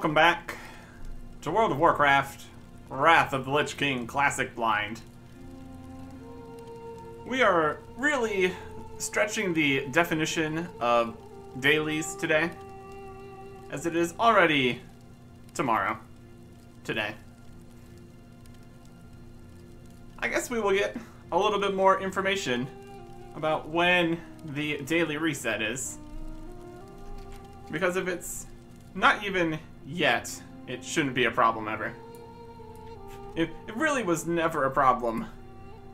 welcome back to World of Warcraft, Wrath of the Lich King Classic Blind. We are really stretching the definition of dailies today, as it is already tomorrow, today. I guess we will get a little bit more information about when the daily reset is, because if it's not even yet, it shouldn't be a problem ever. It really was never a problem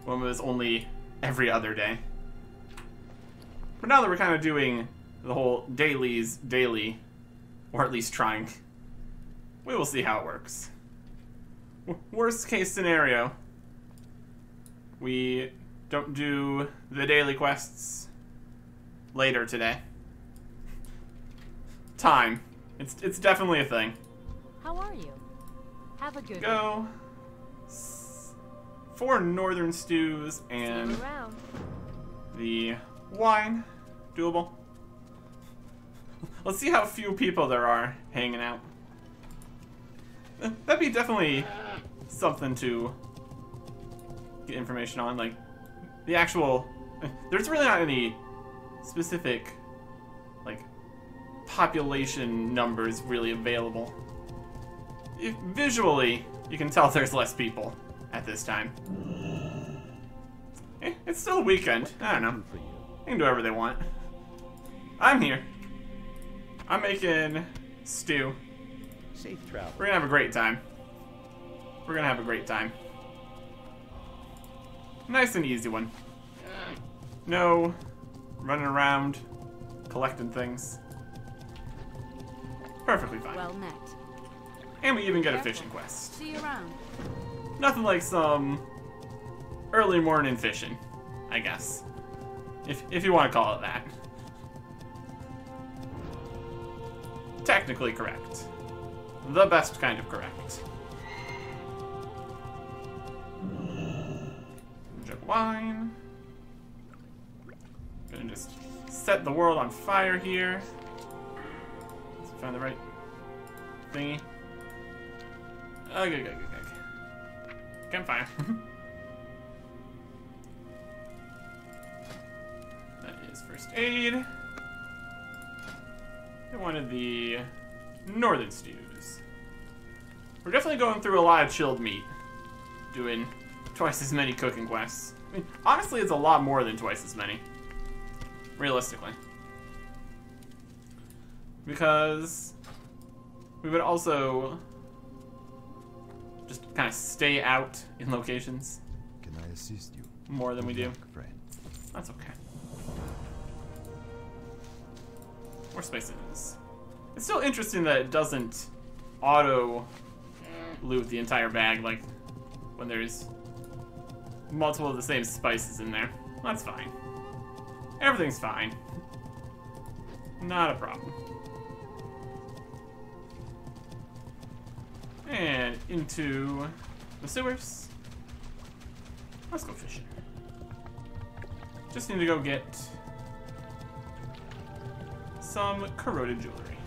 when it was only every other day. But now that we're kind of doing the whole dailies daily, or at least trying, we will see how it works. Worst case scenario, we don't do the daily quests later today. Time. It's definitely a thing. How are you? Have a good Go. 4 northern stews and the wine. Doable. Let's see how few people there are hanging out. That'd be definitely something to get information on, like the actual. There's really not any specific like population numbers really available. Visually, you can tell there's less people at this time. It's still a weekend. I don't know. They can do whatever they want. I'm here. I'm making stew. Safe travel. We're gonna have a great time. We're gonna have a great time. Nice and easy one. No running around collecting things. Perfectly fine. Well met. And we even get a fishing quest. See you around. Nothing like some early morning fishing, I guess. If you want to call it that. Technically correct. The best kind of correct. Jug of wine. Gonna just set the world on fire here. Let's find the right thingy. Okay. Campfire. That is first aid. I wanted the northern stews. We're definitely going through a lot of chilled meat, doing twice as many cooking quests. I mean, honestly, it's a lot more than twice as many, realistically. Because we would also just kind of stay out in locations. Can I assist you? More than we do. Friend. That's okay. More spaces. It's still interesting that it doesn't auto loot the entire bag, like when there's multiple of the same spices in there. That's fine. Everything's fine. Not a problem. And into the sewers. Let's go fishing. Just need to go get some corroded jewelry.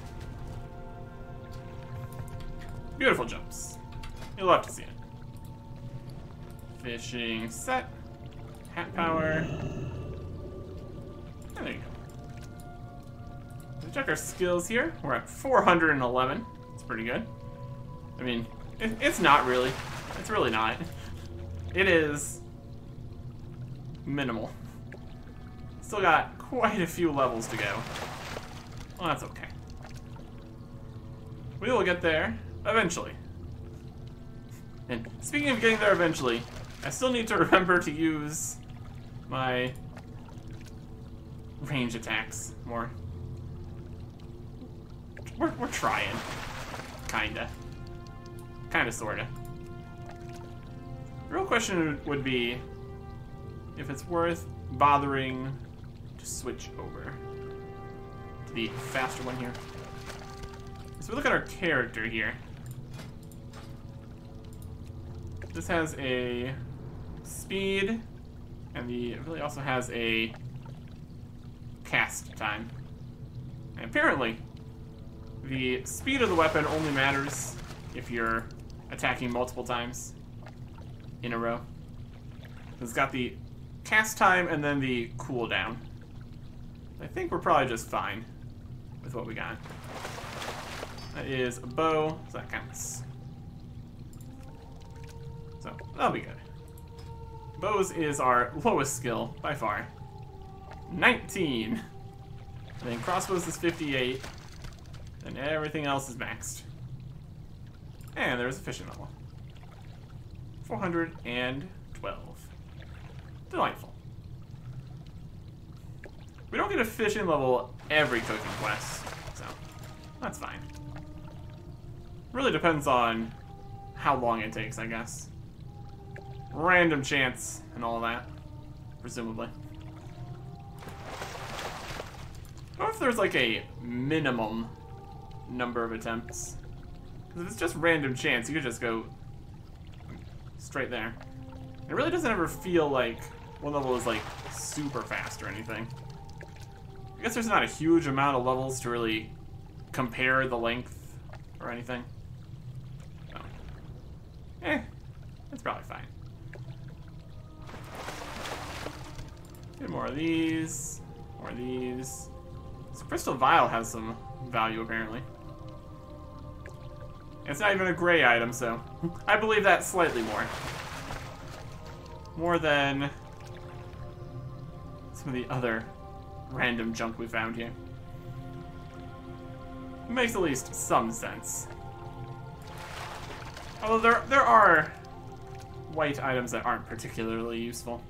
Beautiful jumps. You'll love to see it. Fishing set. Hat power. And there you go. Let's check our skills here. We're at 411. It's pretty good. I mean, it's not really. It's really not. It is minimal. Still got quite a few levels to go. Well, that's okay. We will get there eventually. And speaking of getting there eventually, I still need to remember to use my range attacks more. We're trying. Kinda, sorta. The real question would be if it's worth bothering to switch over to the faster one here. So we look at our character here. This has a speed, and it really also has a cast time. And apparently, the speed of the weapon only matters if you're attacking multiple times in a row. It's got the cast time and then the cooldown. I think we're probably just fine with what we got. That is a bow, so that counts. So, that'll be good. Bows is our lowest skill, by far. 19. And then crossbows is 58. And everything else is maxed. And there's a fishing level. 412. Delightful. We don't get a fishing level every cooking quest, so that's fine. Really depends on how long it takes, I guess. Random chance and all that, presumably. I wonder if there's like a minimum number of attempts. Because if it's just random chance, you could just go straight there. It really doesn't ever feel like one level is like super fast or anything. I guess there's not a huge amount of levels to really compare the length or anything. So, it's probably fine. Get more of these, more of these. This crystal vial has some value apparently. It's not even a gray item, so I believe that slightly more. More than some of the other random junk we found here. It makes at least some sense. Although there are white items that aren't particularly useful.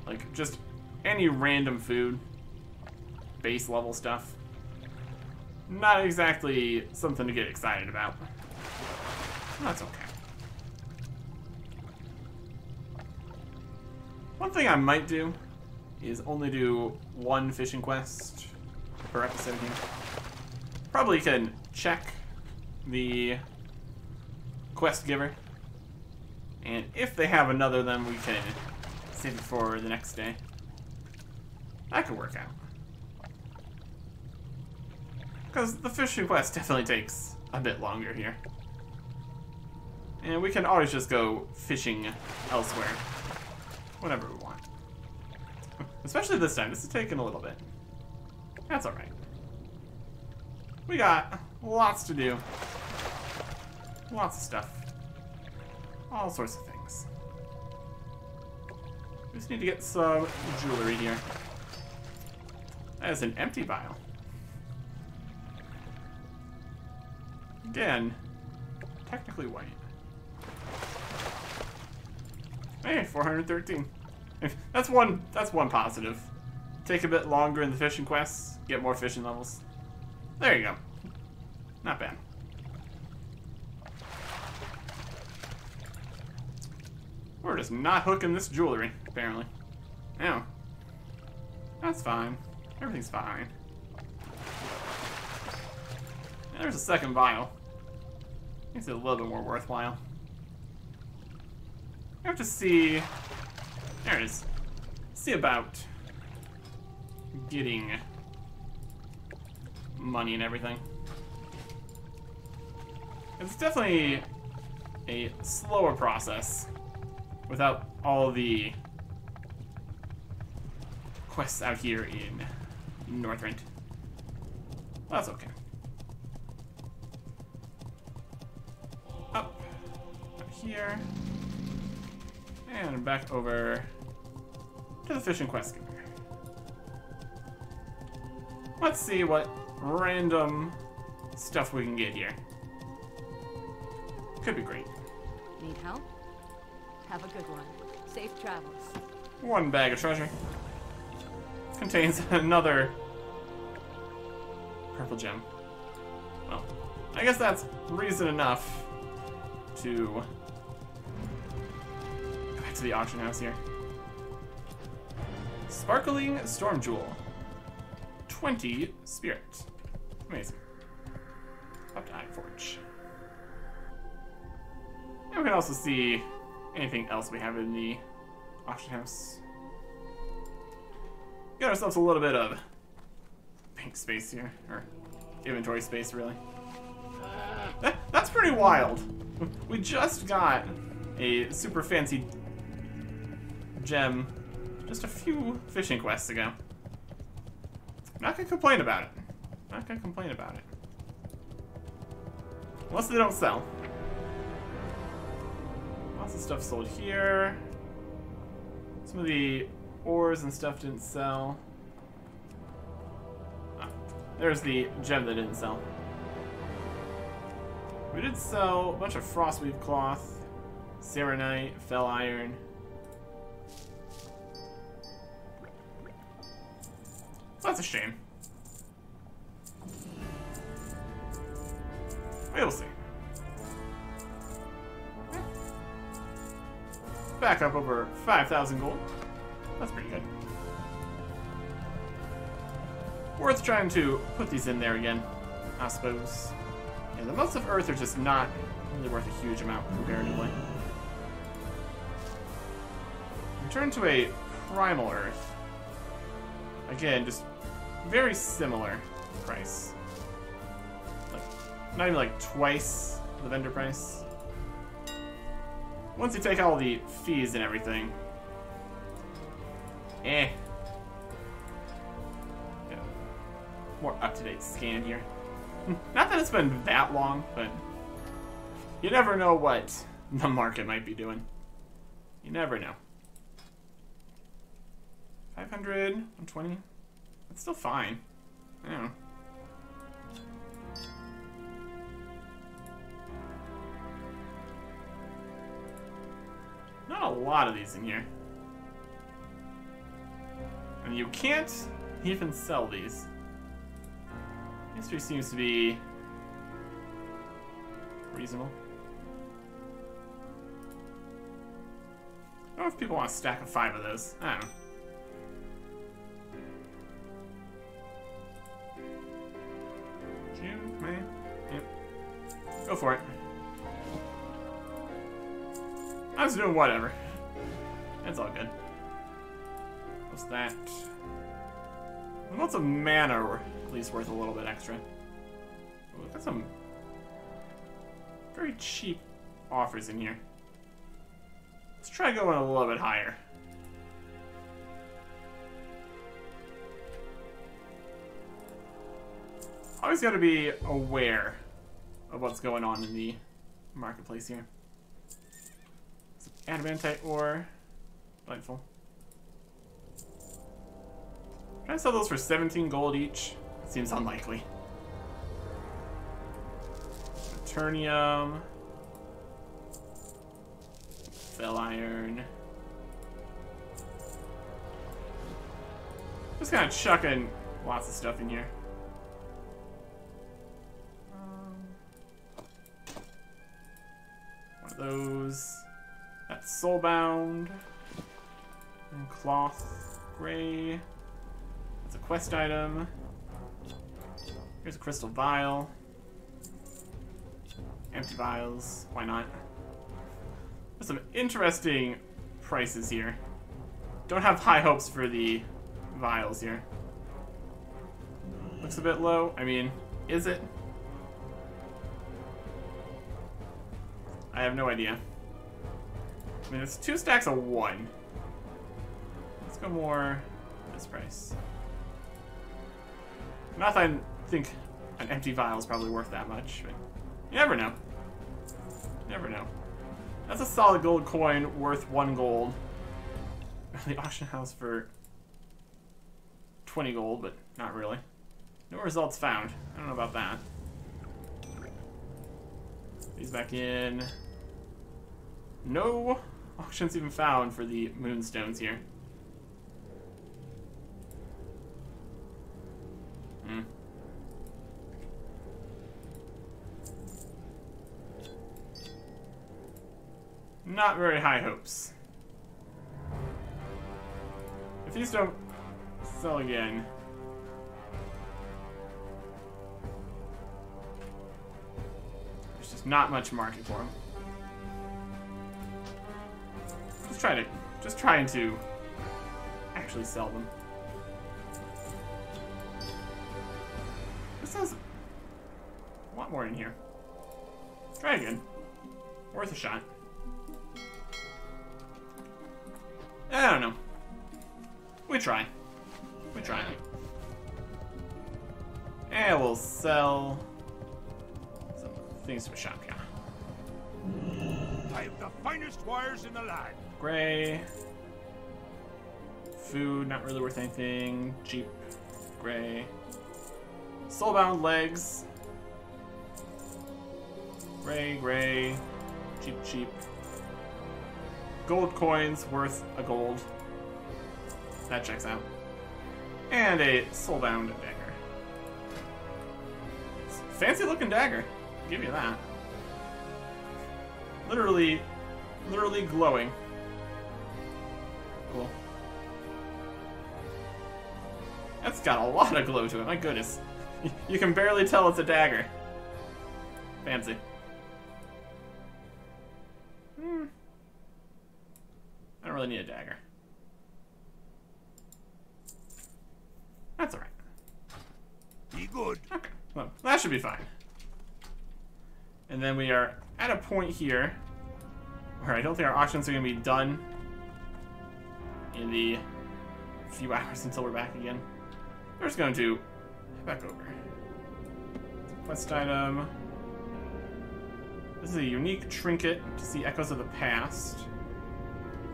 Like just any random food, base level stuff. Not exactly something to get excited about. That's okay. One thing I might do is only do one fishing quest per episode here. Probably can check the quest giver. And if they have another, then we can save it for the next day. That could work out. Because the fishing quest definitely takes a bit longer here. And we can always just go fishing elsewhere. Whenever we want. Especially this time. This is taking a little bit. That's alright. We got lots to do. Lots of stuff. All sorts of things. We just need to get some jewelry here. That is an empty vial. Again, technically white. Hey, 413. That's one positive. Take a bit longer in the fishing quests, get more fishing levels. There you go. Not bad. We're just not hooking this jewelry, apparently. No. That's fine. Everything's fine. And there's a second vial. Makes it a little bit more worthwhile. I have to see... There it is. See about getting money and everything. It's definitely a slower process without all the quests out here in Northrend. Well, that's okay. Up here. And back over to the fishing quest giver. Let's see what random stuff we can get here. Could be great. Need help? Have a good one. Safe travels. One bag of treasure. Contains another purple gem. Well, I guess that's reason enough to go back to the auction house here. Sparkling Storm Jewel. 20 spirit. Amazing. Up to Iron Forge. And we can also see anything else we have in the auction house. Got ourselves a little bit of pink space here, or inventory space, really. That's pretty wild. We just got a super fancy gem just a few fishing quests ago. Not gonna complain about it. Not gonna complain about it. Unless they don't sell. Lots of stuff sold here. Some of the ores and stuff didn't sell. Ah, there's the gem that didn't sell. We did sell a bunch of frostweave cloth, serenite, fell iron. That's a shame. We'll see. Back up over 5,000 gold. That's pretty good. Worth trying to put these in there again, I suppose. Yeah, the Motes of Earth are just not really worth a huge amount comparatively. Return to a Primal Earth. Again, just very similar price. Like, not even like twice the vendor price. Once you take all the fees and everything. Yeah, more up-to-date scan here. Not that it's been that long, but you never know what the market might be doing. You never know. 500, 120. That's still fine. I don't know. Not a lot of these in here. And you can't even sell these. History seems to be reasonable. I don't know if people want a stack of 5 of those. I don't know. June, May. Yep. Go for it. I was doing whatever. It's all good. What's that? Lots of mana are at least worth a little bit extra. Oh, look at some very cheap offers in here. Let's try going a little bit higher. Always got to be aware of what's going on in the marketplace here. Some adamantite ore. Delightful. Can I sell those for 17 gold each? Seems unlikely. Eternium. Fell iron. Just kind of chucking lots of stuff in here. One of those. That's soulbound. And cloth gray. That's a quest item. Here's a crystal vial. Empty vials. Why not? There's some interesting prices here. Don't have high hopes for the vials here. Looks a bit low. I mean, is it? I have no idea. I mean, it's 2 stacks of 1. Let's go more this price. Not that I think an empty vial is probably worth that much, but you never know. You never know. That's a solid gold coin worth 1 gold. The auction house for 20 gold, but not really. No results found. I don't know about that. These back in. No auctions even found for the moonstones here. Not very high hopes. If these don't sell again, there's just not much market for them. Just trying to actually sell them. This has lot more in here. Let's try again. Worth a shot. I don't know. We try. We try. And we'll sell some things to a shop, yeah. I have the finest wires in the land. Gray. Food, not really worth anything. Cheap. Gray. Soulbound legs. Gray, gray. Cheap, cheap. Gold coins worth a gold. That checks out. And a soulbound dagger. Fancy looking dagger. I'll give you that. Literally glowing. Cool. That's got a lot of glow to it, my goodness. You can barely tell it's a dagger. Fancy. I don't really need a dagger. That's alright. Be good. Okay, well, that should be fine. And then we are at a point here where I don't think our auctions are going to be done in the few hours until we're back again. We're just going to head back over. Quest item. This is a unique trinket to see echoes of the past.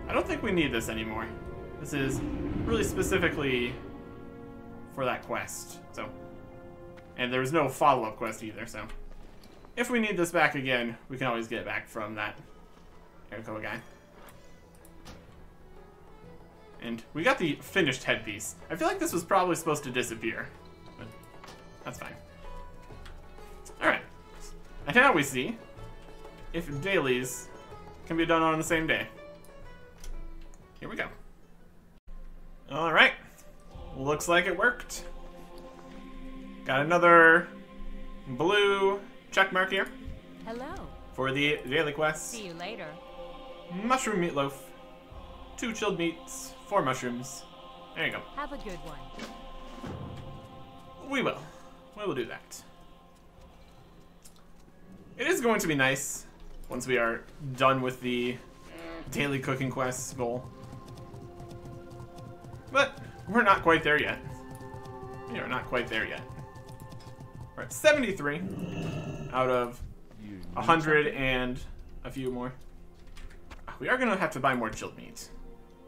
I don't think we need this anymore. This is really specifically for that quest. So, and there's no follow-up quest either, so if we need this back again, we can always get it back from that echo guy. And we got the finished headpiece. I feel like this was probably supposed to disappear, but that's fine. Alright. And now we see if dailies can be done on the same day. Here we go. Alright. Looks like it worked. Got another blue check mark here Hello. for the daily quest. See you later. Mushroom meatloaf. 2 chilled meats, 4 mushrooms. There you go. Have a good one. We will. We will do that. It is going to be nice once we are done with the daily cooking quest goal. But we're not quite there yet. We are not quite there yet. We're at 73 out of 100 and a few more. We are going to have to buy more chilled meat.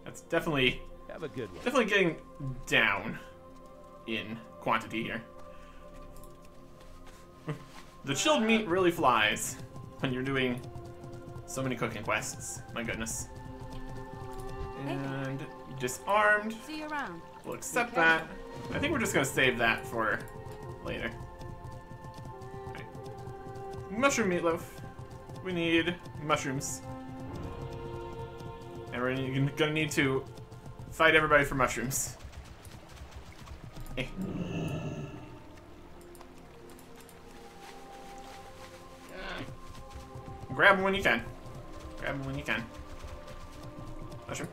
That's definitely Have a good one. definitely getting down in quantity here. The chilled meat really flies when you're doing so many cooking quests. My goodness. And disarmed. See you around. We'll accept that. I think we're just going to save that for later. Right. Mushroom meatloaf. We need mushrooms. And we're going to need to fight everybody for mushrooms. Eh. Grab them when you can. Grab them when you can. Mushroom.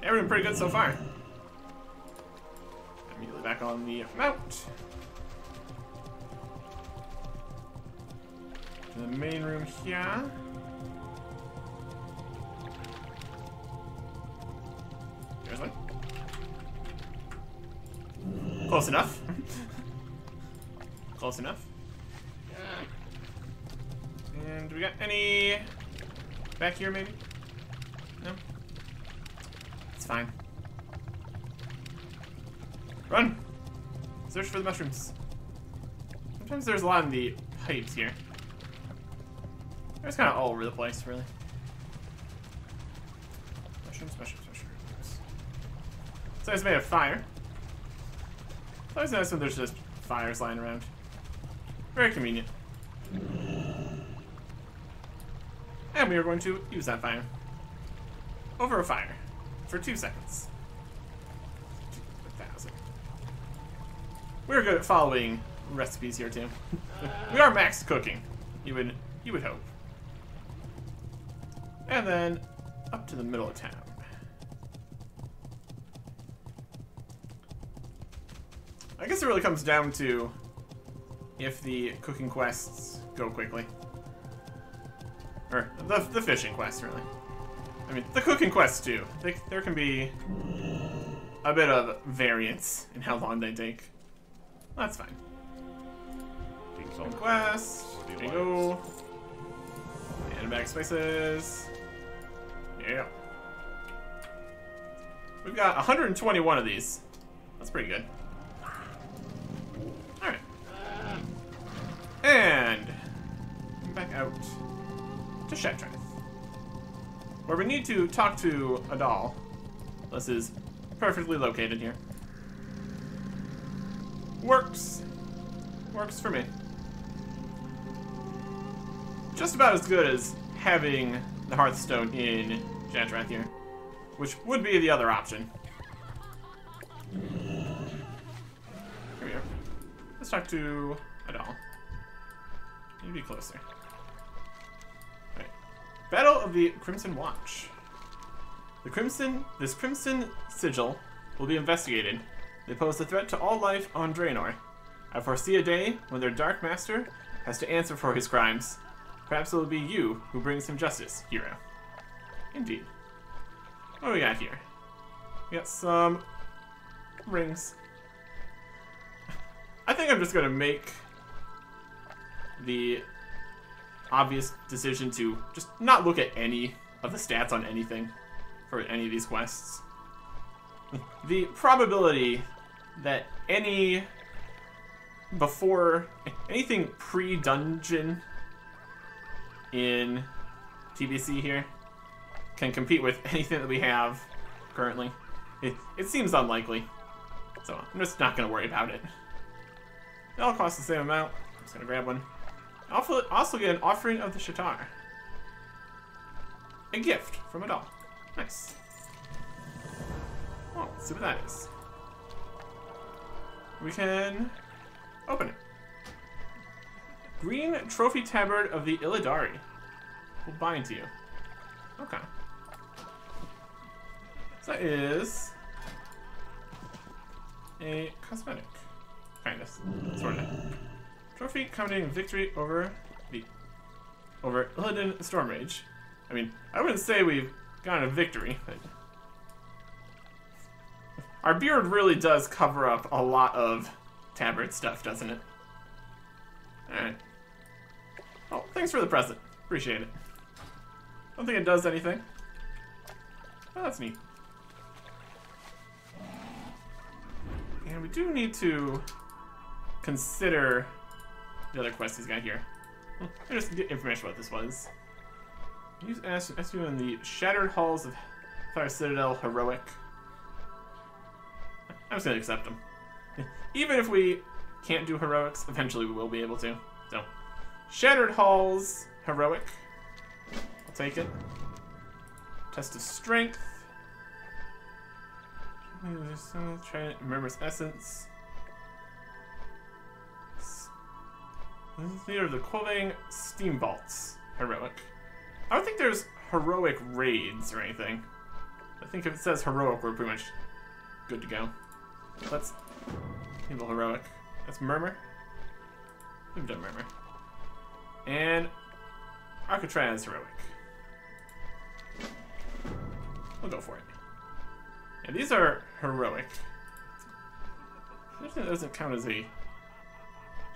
Yeah, we're doing pretty good so far. Immediately back on the mount. To the main room here. There's one. Close enough. Close enough. And do we got any back here, maybe? No? It's fine. Run! Search for the mushrooms. Sometimes there's a lot in the pipes here. They're just kind of all over the place, really. Mushrooms, mushrooms, mushrooms. It's nice made of fire. It's always nice when there's just fires lying around. Very convenient. And we are going to use that fire over a fire for 2 seconds. 1,000. We're good at following recipes here too. We are max cooking. You would hope. And then up to the middle of town. I guess it really comes down to if the cooking quests go quickly. Or the fishing quests, really. I mean, the cooking quests too. There can be a bit of variance in how long they take. That's fine. Quest. There you go. And back spaces. Yeah. We've got 121 of these. That's pretty good. Alright. And back out to Shattrath, where we need to talk to a doll. This is perfectly located here. Works. Works for me. Just about as good as having the Hearthstone in Shattrath here, which would be the other option. Here we are. Let's talk to a doll. Maybe closer. Right. Battle of the Crimson Watch. This Crimson Sigil will be investigated. They pose a threat to all life on Draenor. I foresee a day when their Dark Master has to answer for his crimes. Perhaps it will be you who brings him justice, hero. Indeed. What do we got here? We got some rings. I think I'm just gonna make the obvious decision to just not look at any of the stats on anything for any of these quests. The probability that anything pre-dungeon in TBC here can compete with anything that we have currently, it seems unlikely. So I'm just not going to worry about it. They all cost the same amount. I'm just going to grab one. Also get an offering of the Shatar. A gift from a doll. Nice. Oh, let's see what that is. We can open it. Green Trophy Tabard of the Illidari will bind to you. Okay. So that is a cosmetic. Kind of. Sort of. Trophy commenting victory over Illidan Stormrage. I mean, I wouldn't say we've gotten a victory, but our beard really does cover up a lot of tabard stuff, doesn't it? Alright. Oh, thanks for the present. Appreciate it. Don't think it does anything. Oh, that's neat. And we do need to consider the other quest he's got here. Let me just get information about this was. Use SU in the Shattered Halls of Fire Citadel Heroic. I'm just gonna accept them. Even if we can't do heroics, eventually we will be able to. So, Shattered Halls Heroic. I'll take it. Test of Strength. Try Remember's Essence. Leader of the Quilling Steam Vaults Heroic. I don't think there's heroic raids or anything. I think if it says heroic, we're pretty much good to go. Let's enable heroic. That's Murmur. We've done Murmur. And Arcatraz heroic. We'll go for it. And these are heroic. That doesn't count as a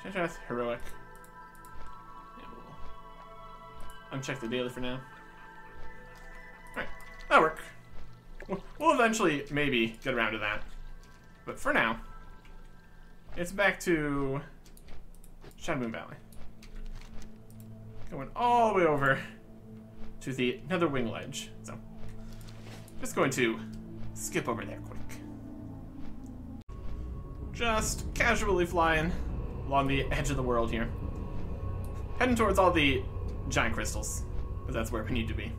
Shattrath heroic. Yeah, we'll uncheck the daily for now. Alright, that'll work. We'll eventually maybe get around to that. But for now, it's back to Shadowmoon Valley. Going all the way over to the Nether Wing Ledge. So, just going to skip over there quick. Just casually flying along the edge of the world here. Heading towards all the giant crystals, because that's where we need to be.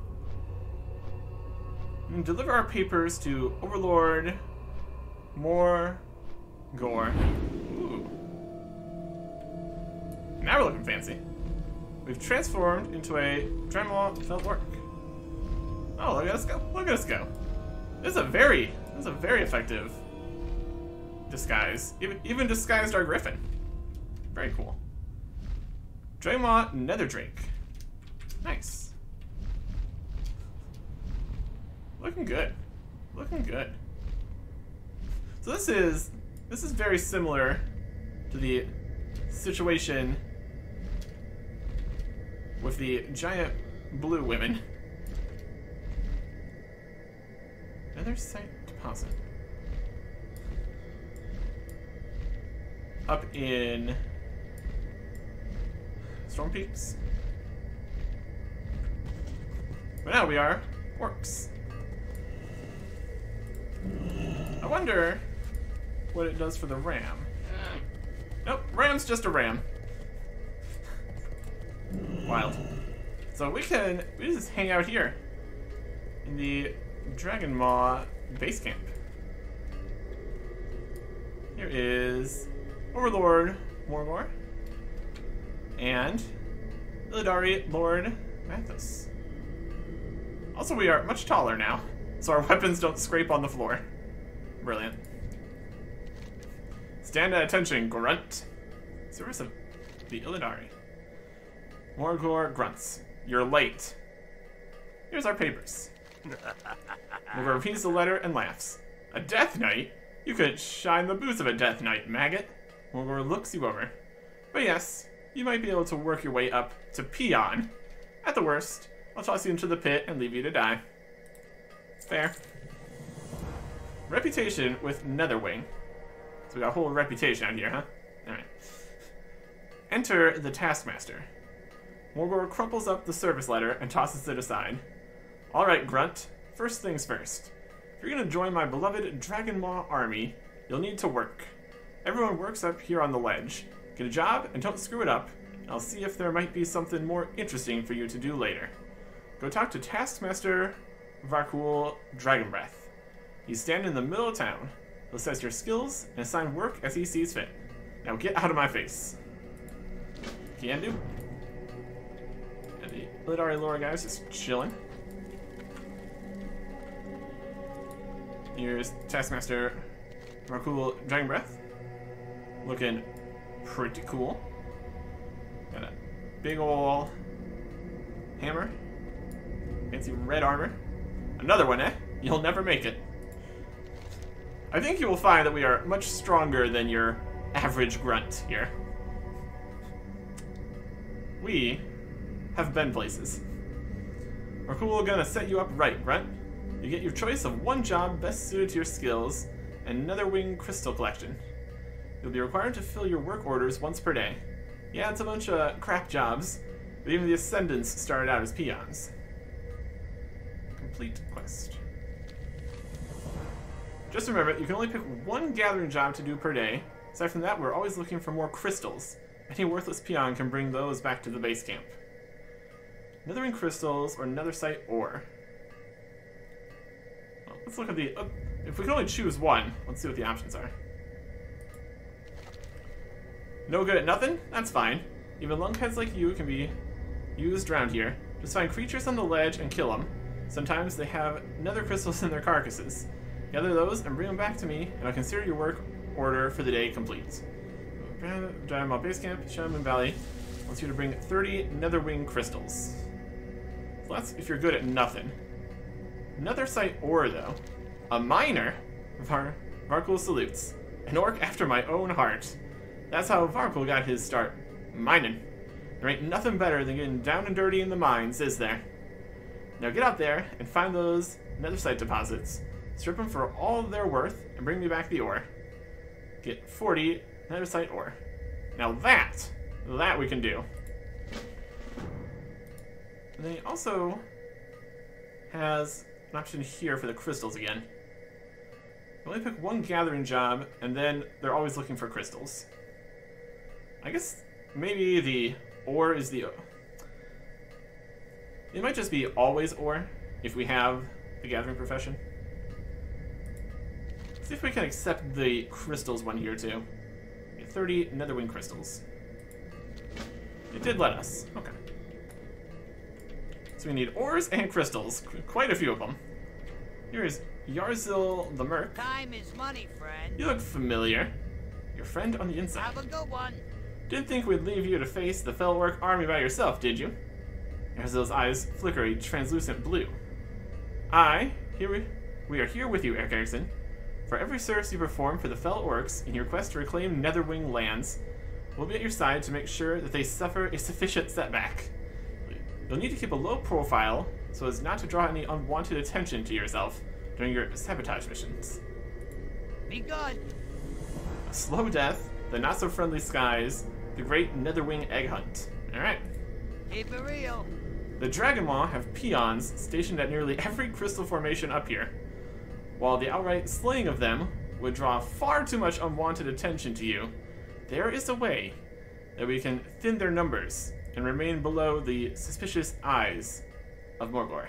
And deliver our papers to Overlord More Gore. Ooh. Now we're looking fancy. We've transformed into a Dremel felt work. Oh, look at us go. Look at us go. This is a very effective disguise. Even disguised our griffin. Very cool. Draymond Nether Drake. Nice. Looking good. Looking good. So this is very similar to the situation with the giant blue women. Nether site deposit. Up in Storm Peaks. But now we are orcs. I wonder what it does for the ram. Nope, ram's just a ram. Wild. So we just hang out here in the Dragon Maw base camp. Here is Overlord Morgor and Illidari Lord Mathos. Also, we are much taller now, so our weapons don't scrape on the floor. Brilliant. Stand at attention, grunt. Service of the Illidari. Morgor grunts. You're late. Here's our papers. Morgor repeats the letter and laughs. A Death Knight? You could shine the boots of a Death Knight, maggot. Morgor looks you over. But yes, you might be able to work your way up to peon. At the worst, I'll toss you into the pit and leave you to die. Fair. Reputation with Netherwing. So we got a whole reputation out here, huh? Alright. Enter the Taskmaster. Morgor crumples up the service letter and tosses it aside. Alright, Grunt. First things first. If you're gonna join my beloved Dragon Maw army, you'll need to work. Everyone works up here on the ledge. Get a job and don't screw it up. I'll see if there might be something more interesting for you to do later. Go talk to Taskmaster Varkul Dragonbreath. He's standing in the middle of town. He'll assess your skills and assign work as he sees fit. Now get out of my face. Can do. And the Illidari lore guys just chilling. Here's Taskmaster Varkul Dragonbreath. Looking pretty cool. Got a big ol' hammer. Fancy red armor. Another one, eh? You'll never make it. I think you will find that we are much stronger than your average grunt here. We have been places. We're cool gonna set you up right, Grunt. You get your choice of one job best suited to your skills and Netherwing crystal collection. You'll be required to fill your work orders once per day. Yeah, it's a bunch of crap jobs, but even the Ascendants started out as peons. Complete quest. Just remember, you can only pick one gathering job to do per day. Aside from that, we're always looking for more crystals. Any worthless peon can bring those back to the base camp. Nethering crystals or nethersite ore. Well, let's look at the... if we can only choose one, let's see what the options are. No good at nothing? That's fine. Even lunkheads like you can be used around here. Just find creatures on the ledge and kill them. Sometimes they have nether crystals in their carcasses. Gather those and bring them back to me, and I'll consider your work order for the day complete. Giant Maw Base Camp, Shaman Valley wants you to bring 30 Netherwing crystals. So that's if you're good at nothing. Nethersite ore, though. A miner? Varkul salutes. An orc after my own heart. That's how Varkul got his start. Mining. There ain't nothing better than getting down and dirty in the mines, is there? Now get out there and find those nethersite deposits. Strip them for all they're worth and bring me back the ore. Get 40 nethersite ore. Now that we can do. And then he also has an option here for the crystals again. You only pick one gathering job, and then they're always looking for crystals. I guess maybe the ore is the... It might just be always ore if we have the gathering profession. See if we can accept the crystals one here too. Get 30 Netherwing crystals. It did let us. Okay. So we need ores and crystals. Quite a few of them. Here is Yarzil the Merc. Time is money, friend. You look familiar. Your friend on the inside. Have a good one. Didn't think we'd leave you to face the Fell Orc army by yourself, did you? Erzel's eyes flicker a translucent blue. We are here with you, Eric Erickson. For every service you perform for the Fell Orcs in your quest to reclaim Netherwing lands, we'll be at your side to make sure that they suffer a sufficient setback. You'll need to keep a low profile so as not to draw any unwanted attention to yourself during your sabotage missions. Be good. A slow death, the not-so-friendly skies, the great Netherwing egg hunt. Alright. Keep it real. The Dragon Maw have peons stationed at nearly every crystal formation up here. While the outright slaying of them would draw far too much unwanted attention to you, there is a way that we can thin their numbers and remain below the suspicious eyes of Morgor.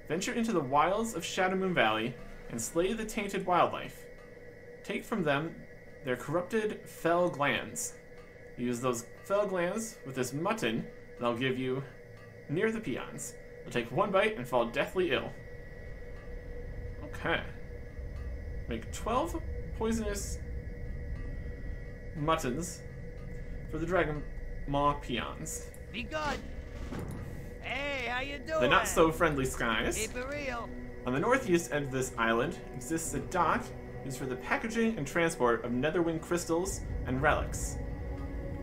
Venture into the wilds of Shadowmoon Valley and slay the tainted wildlife. Take from them their corrupted fell glands. Use those fell glands with this mutton that I'll give you near the peons. They'll take one bite and fall deathly ill. Okay. Make 12 poisonous muttons for the Dragon Maw peons. Be good. Hey, how you doing? The not-so-friendly skies. Keep it real. On the northeast end of this island exists a dock used for the packaging and transport of Netherwing crystals and relics.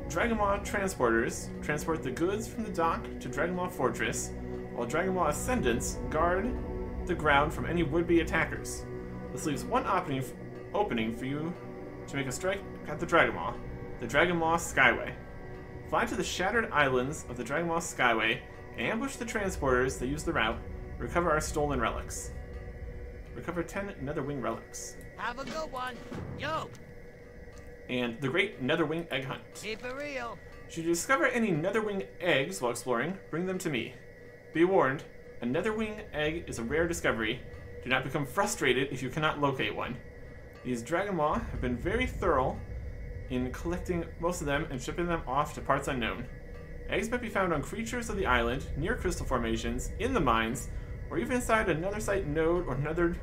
Dragon Maw transporters transport the goods from the dock to Dragon Maw Fortress, while Dragon Maw Ascendants guard the ground from any would-be attackers. This leaves one opening for you to make a strike at the Dragon Maw Skyway. Fly to the shattered islands of the Dragon Maw Skyway and ambush the transporters that use the route. Recover our stolen relics. Recover 10 Netherwing relics. Have a good one. Yo. And the Great Netherwing Egg Hunt. Keep it real. Should you discover any Netherwing eggs while exploring, bring them to me. Be warned, a Netherwing egg is a rare discovery. Do not become frustrated if you cannot locate one. These Dragon Maw have been very thorough in collecting most of them and shipping them off to parts unknown. Eggs might be found on creatures of the island, near crystal formations, in the mines, or even inside another site node or another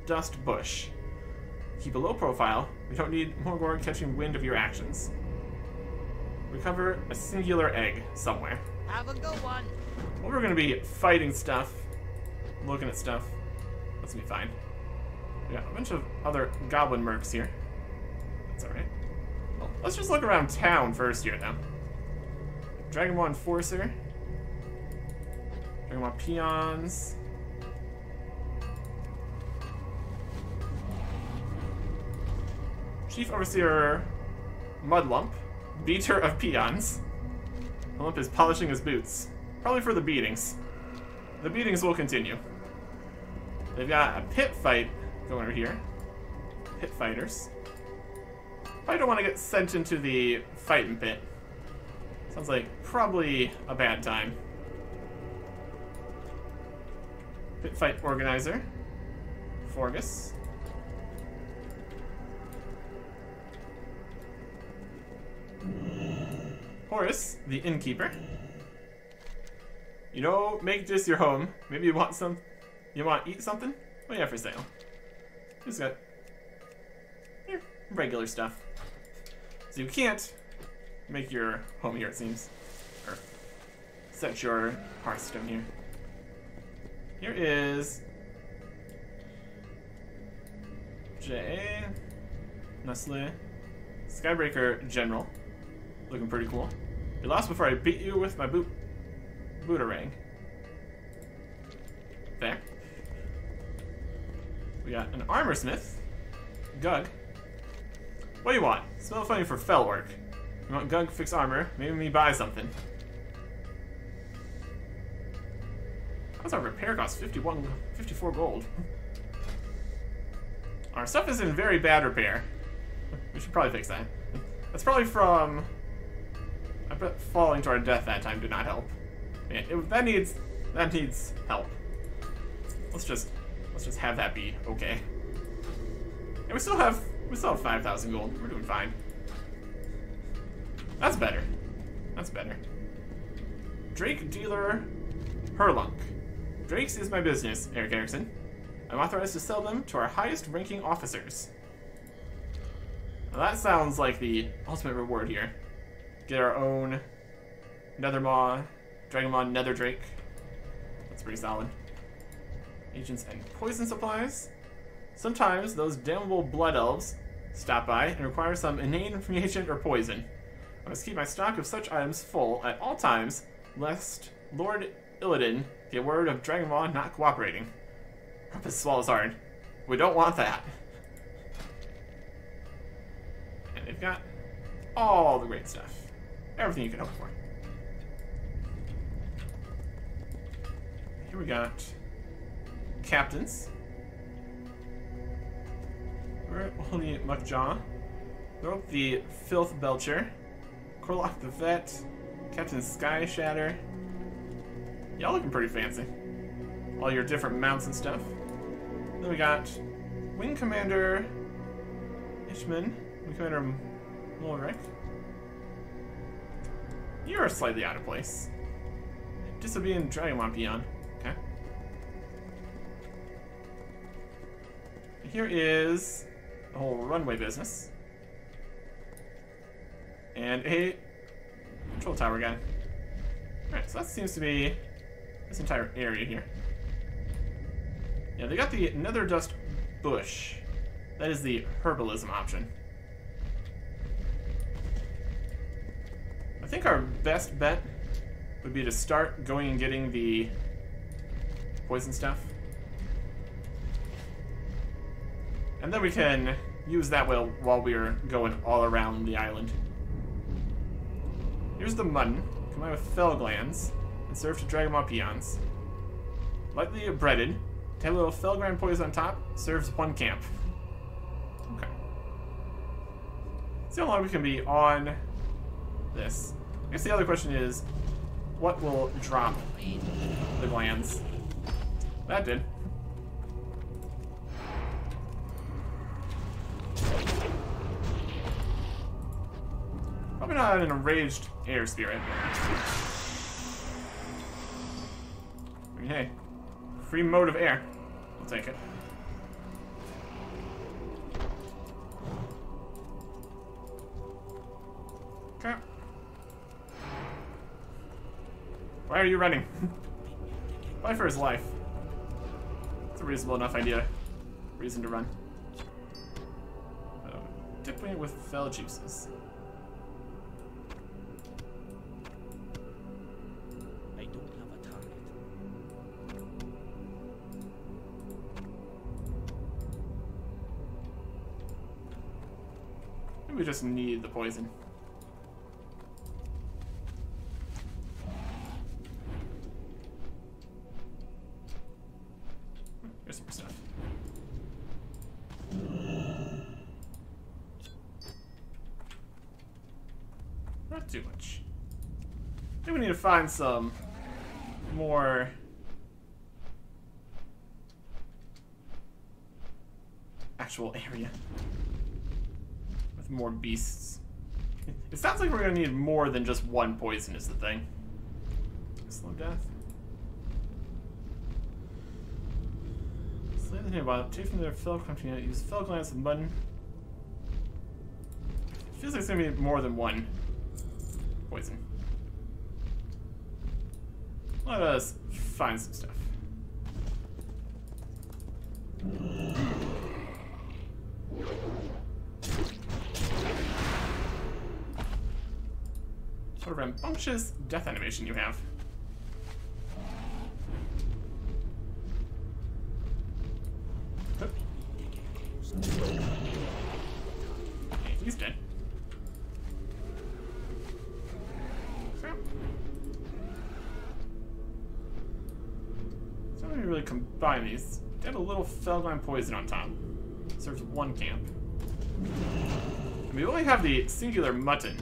dust bush. Keep a low profile. We don't need Morgor catching wind of your actions. Recover a singular egg somewhere. Have a good one. Well, we're going to be fighting stuff, looking at stuff. That's going to be fine. We got a bunch of other goblin mercs here. That's alright. Well, let's just look around town first here, though. Dragon Maw Enforcer. Dragon Maw Peons. Chief Overseer Mudlump. Beater of Peons. Mudlump is polishing his boots. Probably for the beatings. The beatings will continue. They've got a pit fight going over here. Pit fighters. Probably don't want to get sent into the fighting pit. Sounds like probably a bad time. Pit fight organizer. Forgus. Horace, the innkeeper. You know, make this your home. Maybe you want you want to eat something? What do you have for sale? Just got regular stuff. So you can't make your home here, it seems. Or set your hearthstone here. Here is J. Nestle. Skybreaker General. Looking pretty cool. You lost before I beat you with my boomerang. There. We got an armorsmith. Gug. What do you want? Smell funny for fell work. You want Gug fix armor? Maybe me buy something. How's our repair cost? 54 gold. Our stuff is in very bad repair. We should probably fix that. That's probably from... I bet falling to our death that time did not help. Man, that needs help. Let's just have that be okay. And we still have 5,000 gold. We're doing fine. That's better. That's better. Drake Dealer Herlunk. Drake's is my business, Eric Erickson. I'm authorized to sell them to our highest ranking officers. Now that sounds like the ultimate reward here. get our own Nether Maw, Dragon Maw, Nether Drake. That's pretty solid. Agents and poison supplies. Sometimes those damnable blood elves stop by and require some inane reagent or poison. I must keep my stock of such items full at all times, lest Lord Illidan get word of Dragon Maw not cooperating. Rumpus swallows hard. We don't want that. And they've got all the great stuff. Everything you can hope for. Here we got captains. We're at Holy Muckjaw. Thrope the Filth Belcher. Corlock the Vet. Captain Sky Shatter. Y'all looking pretty fancy. All your different mounts and stuff. Then we got Wing Commander Ishman. Wing Commander Mulrick. You're slightly out of place. Disobedient Dragonmon Peon. Okay. Here is the whole runway business. And a control tower guy. Alright, so that seems to be this entire area here. Yeah, they got the Nether Dust Bush. That is the herbalism option. I think our best bet would be to start going and getting the poison stuff. And then we can use that while we're going all around the island. Here's the mutton, combined with fell glands, and served to Dragon Maw peons. Lightly breaded, to have a little fell gland poison on top, serves one camp. Okay. See how long we can be on this. I guess the other question is, what will drop the glands? That did. Probably not an enraged air spirit. I mean, hey, free mode of air. I'll take it. Okay. Why are you running? Fly for his life. It's a reasonable enough reason to run. Dipping it with fell juices. I don't have a target. Maybe we just need the poison. Here's some more stuff. Not too much. I think we need to find some more actual area with more beasts. It sounds like we're gonna need more than just one poison is the thing. Slow death. Slay the nearby. Take from their fell continue. Use fell glance and button. Feels like it's gonna be more than one poison. Let us find some stuff. What a rambunctious death animation you have. Okay, he's dead. So let me really combine these. Get a little Felgline poison on top. Serves one camp. And we only have the singular mutton.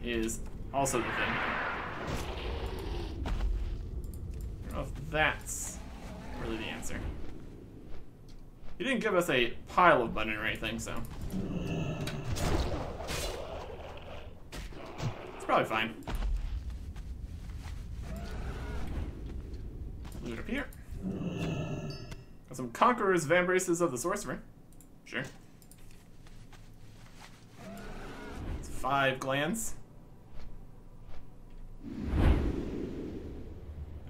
Is also the thing. I don't know if that's really the answer. He didn't give us a pile of mutton or anything, so it's probably fine. Loot up here. Got some Conqueror's Vambraces of the Sorcerer. Sure. It's 5 glands.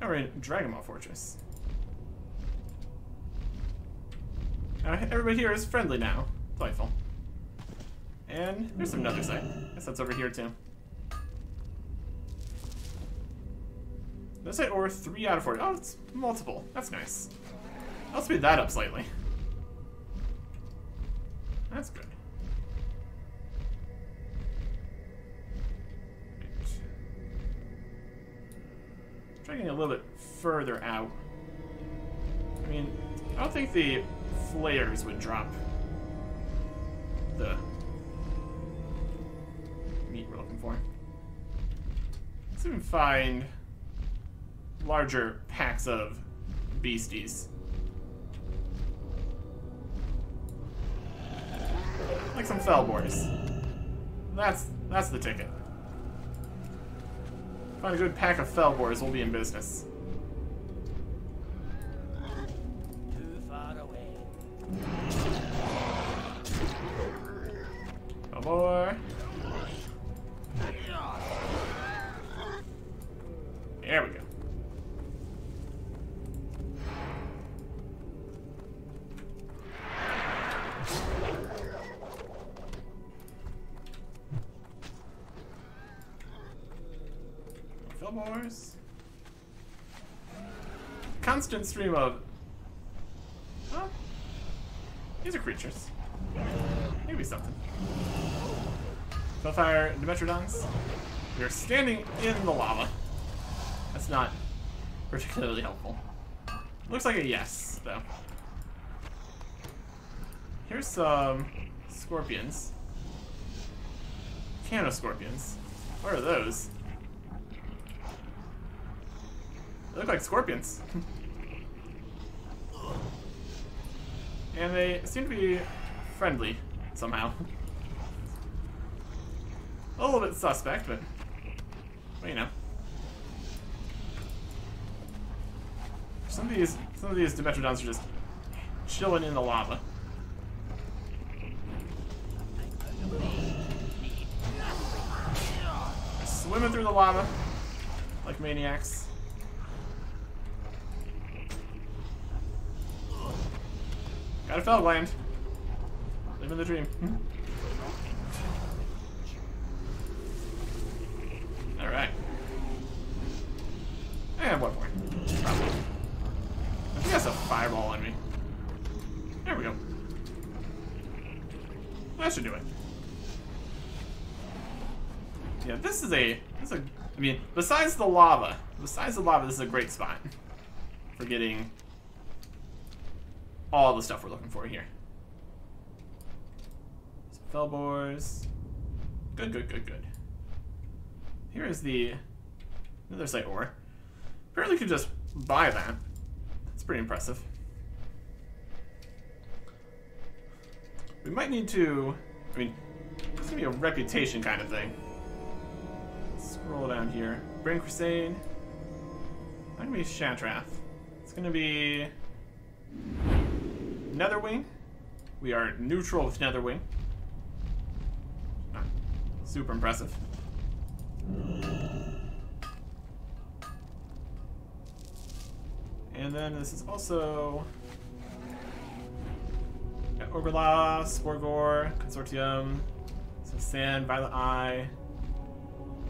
Oh, we're in Dragonmaw Fortress. Everybody here is friendly now. Delightful. And there's some nether site. I guess that's over here too. Nether site ore 3 out of 40. Oh, it's multiple. That's nice. I'll speed that up slightly. That's good. Try getting a little bit further out. I mean, I don't think the flares would drop the meat we're looking for. Let's even find larger packs of beasties. Like some fellboars. That's the ticket. Find a good pack of fellboars, we'll be in business. Too far away. Fellboar. There we go. Fillmores. Constant stream of... Huh? These are creatures. Maybe something. Spellfire Dimetrodons. We are standing in the lava. That's not particularly helpful. Looks like a yes, though. Here's some scorpions. Cano scorpions. What are those? They look like scorpions. And they seem to be friendly, somehow. A little bit suspect, but well, you know. Some of these Dimetrodons are just chilling in the lava. They're swimming through the lava like maniacs. Got a Felgland. Living the dream. Alright. And one more. Probably. I think that's a fireball on me. There we go. That should do it. Yeah, this is a, I mean, besides the lava, this is a great spot for getting all the stuff we're looking for here. Some fellboars. Good, good, good, good. Here is the another site ore. Apparently you can just buy that. That's pretty impressive. We might need to, I mean, it's gonna be a reputation kind of thing. Scroll down here. Brain Crusade. Not gonna be Shatrath. It's gonna be Netherwing. We are neutral with Netherwing. Not super impressive. And then this is also got Oberla, Sporgor, Consortium, some Sand, Violet Eye,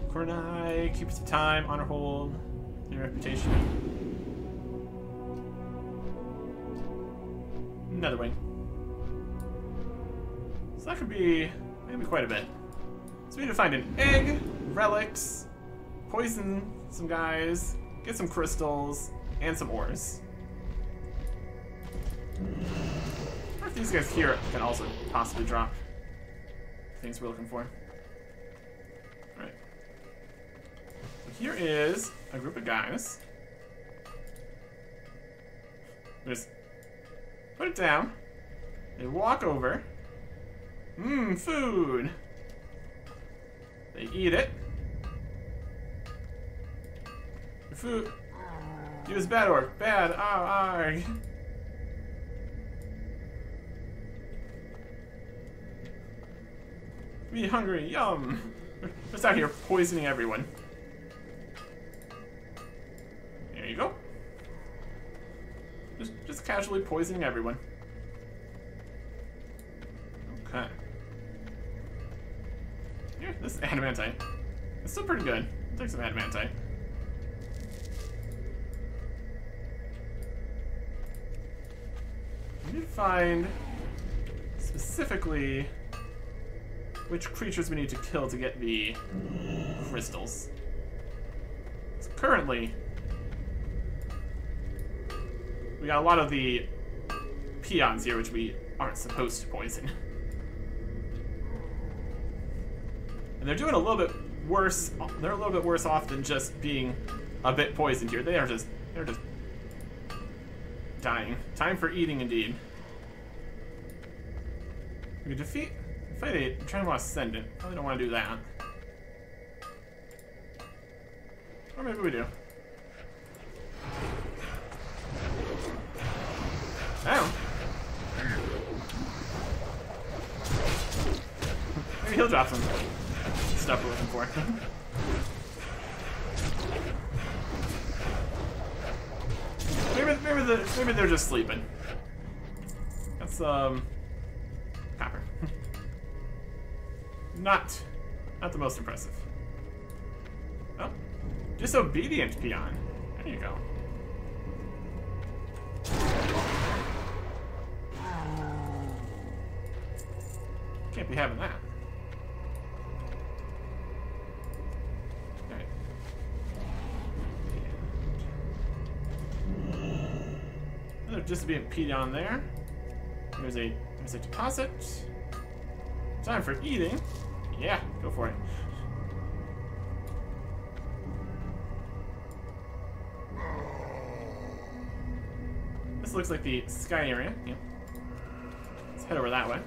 Coronai, Keepers of Time, Honor Hold, New Reputation. Netherwing. So that could be maybe quite a bit. So we need to find an egg, relics, poison some guys, get some crystals, and some ores. Or if these guys here can also possibly drop things we're looking for. Alright. So here is a group of guys. Just put it down. They walk over. Mmm, food. They eat it. The food. Use bad orc. Bad. Arg. Me hungry. Yum. We're just out here poisoning everyone. There you go. Just casually poisoning everyone. Okay. Yeah, this adamantite. It's still pretty good. I'll take some adamantite. We need to find specifically which creatures we need to kill to get the crystals. So currently, we got a lot of the peons here, which we aren't supposed to poison. And they're doing a little bit worse. They're a little bit worse off than just being a bit poisoned here. They're just dying. Time for eating, indeed. We can fight a Dragon Ascendant. Probably don't want to do that. Or maybe we do. Oh. Maybe he'll drop some stuff we're looking for. maybe they're just sleeping. That's copper. Not the most impressive. Oh, disobedient peon. There you go. Can't be having that. Alright. Another disobedient peon there. There's a deposit. Time for eating. Yeah, go for it. This looks like the sky area. Yep. Let's head over that way.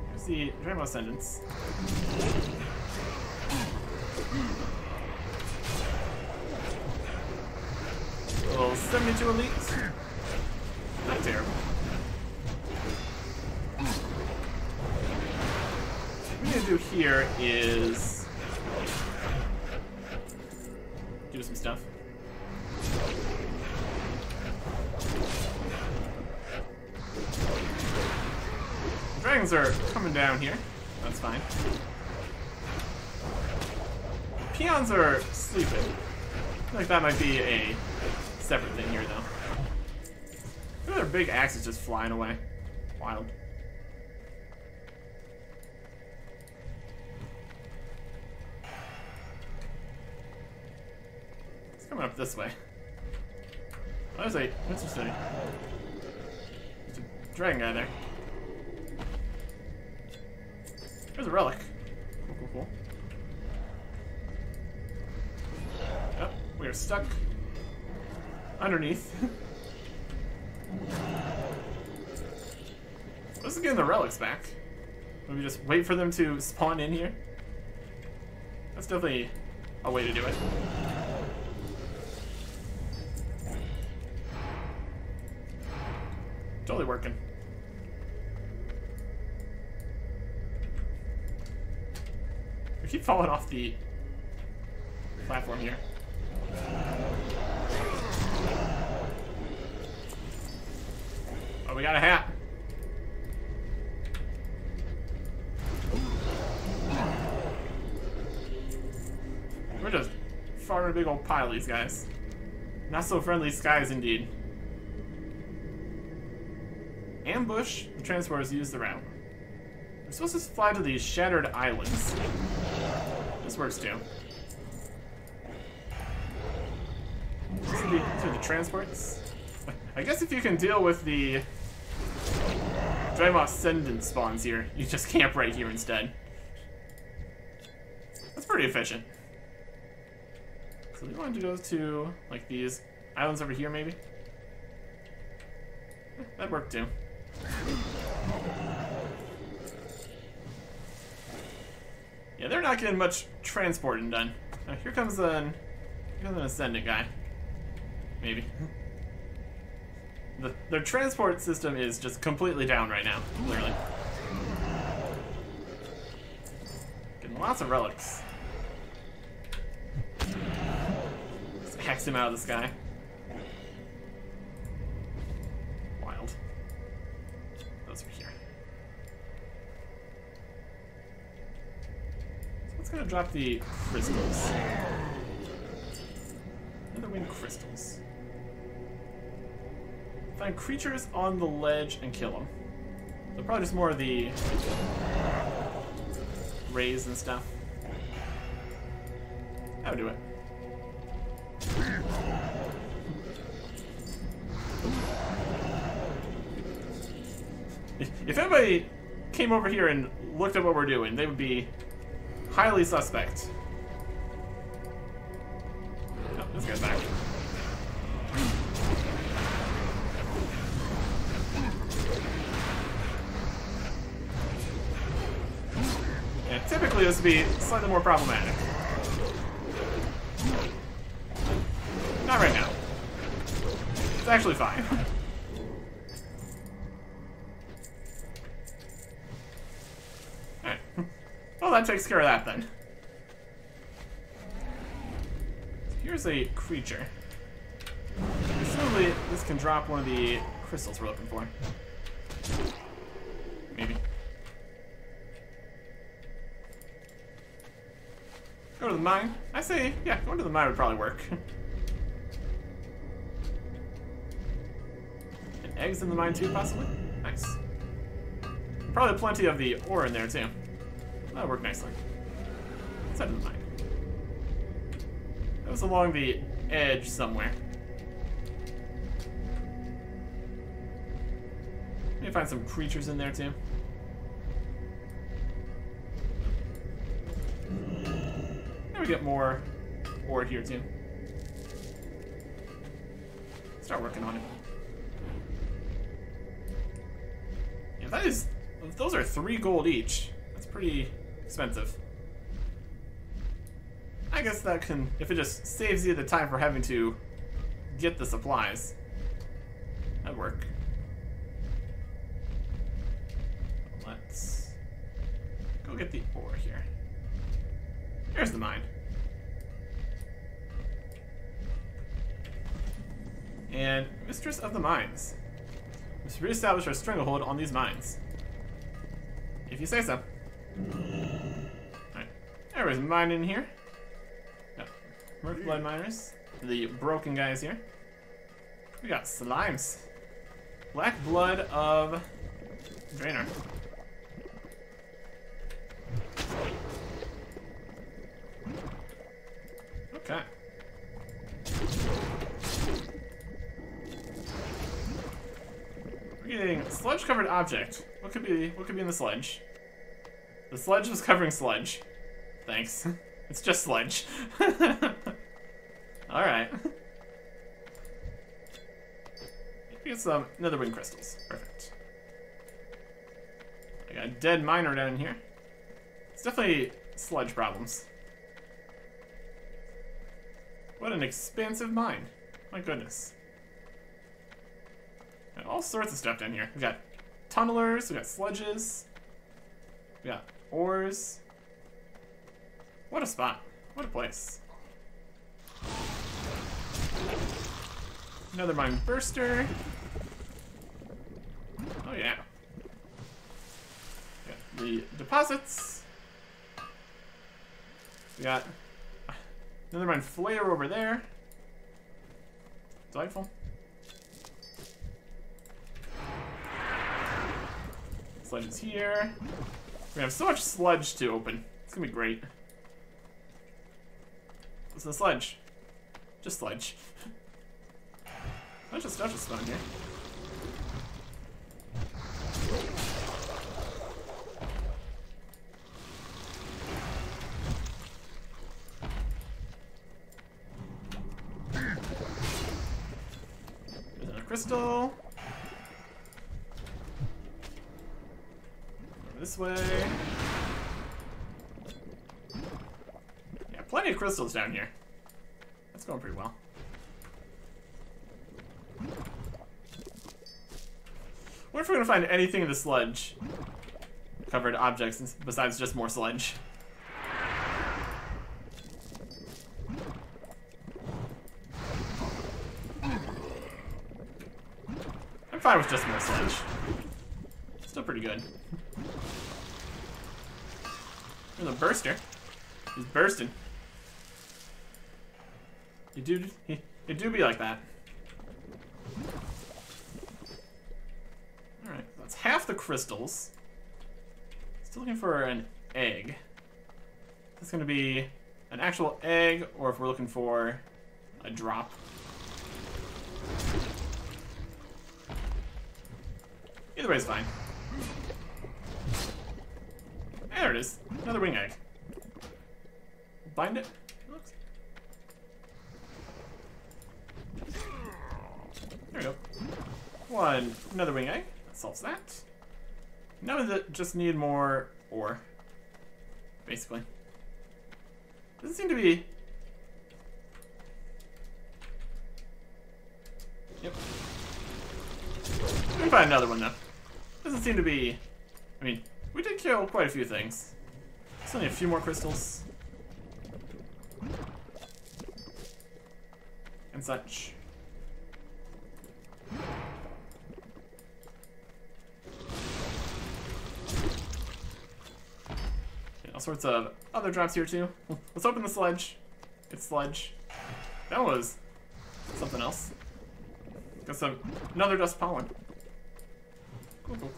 Here's the Dragon Ascendants. Level 72 elite. Not terrible. What we need to do here is do some stuff. The dragons are coming down here. That's fine. The peons are sleeping. I feel like that might be a separate thing here, though. Look at their big axes just flying away. Wild. It's coming up this way. Oh, there's a dragon guy there. There's a relic. Cool. Oh, we are stuck underneath. Let's get the relics back. Maybe just wait for them to spawn in here. That's definitely a way to do it. Totally working. We keep falling off the platform here. Oh, we got a hat. We're just farming a big old pile of these guys. Not so friendly skies indeed. Ambush the transporters use the route. We're supposed to fly to these shattered islands. This works too. These are the transports. I guess if you can deal with the Dragon Ascendant spawns here, you just camp right here instead. That's pretty efficient. So we wanted to go to, like, these islands over here, maybe? That worked too. Yeah, they're not getting much transporting done. Now, here comes an Ascendant guy. Maybe. Their transport system is just completely down right now, clearly. Getting lots of relics. This hex him out of the sky. Wild. Those are here. So what's gonna drop the crystals? Another wing crystals. Find creatures on the ledge and kill them. So probably just more of the rays and stuff. That would do it. If anybody came over here and looked at what we're doing, they would be highly suspect. Oh, this guy's back. Yeah, typically this would be slightly more problematic. Not right now. It's actually fine. Alright. Well, that takes care of that then. Here's a creature. Presumably, this can drop one of the crystals we're looking for. Maybe. Go to the mine? I say, yeah, going to the mine would probably work. And eggs in the mine too, possibly? Nice. Probably plenty of the ore in there too. That'll work nicely. Let's head to the mine. That was along the edge somewhere. Maybe find some creatures in there too. We get more ore here too. Start working on it. Yeah, that is. Those are 3 gold each. That's pretty expensive. I guess that can, if it just saves you the time for having to get the supplies, that'd work. Let's go get the ore here. Here's the mine. And Mistress of the Mines. Must reestablish our stranglehold on these mines. If you say so. Alright. There was a mine in here. Got Merc Blood Miners. The broken guys here. We got slimes. Black Blood of Draenor. Okay. We're getting sludge-covered object. What could be in the sludge? The sludge was covering sludge. Thanks. It's just sludge. All right. We get some nether wing crystals. Perfect. I got a dead miner down here. It's definitely sludge problems. What an expansive mine. My goodness. Got all sorts of stuff down here. We got tunnelers, we got sludges, we got ores. What a spot. What a place. Another mine burster. Oh yeah. Got the deposits. We got another mine flayer over there. Delightful. Sludge is here. We have so much sludge to open. It's gonna be great. What's the sludge? Just sludge. Bunch of stuff is found here. There's another crystal. Over this way. Yeah, plenty of crystals down here. That's going pretty well. I wonder if we're gonna find anything in the sludge covered objects besides just more sludge. fine with just more sledge. Still pretty good. There's a burster. He's bursting. It do be like that. Alright, that's half the crystals. Still looking for an egg. Is this gonna be an actual egg, or if we're looking for a drop? Either way is fine. There it is. Another wing egg. Bind it. There we go. Another wing egg. That solves that. Now that just need more ore. Basically. Doesn't seem to be... Yep. Let me find another one though. Doesn't seem to be... I mean, we did kill quite a few things. Still need a few more crystals. And such. All sorts of other drops here too. Let's open the sledge. It's sledge. That was something else. Got another dust pollen. Cool, cool.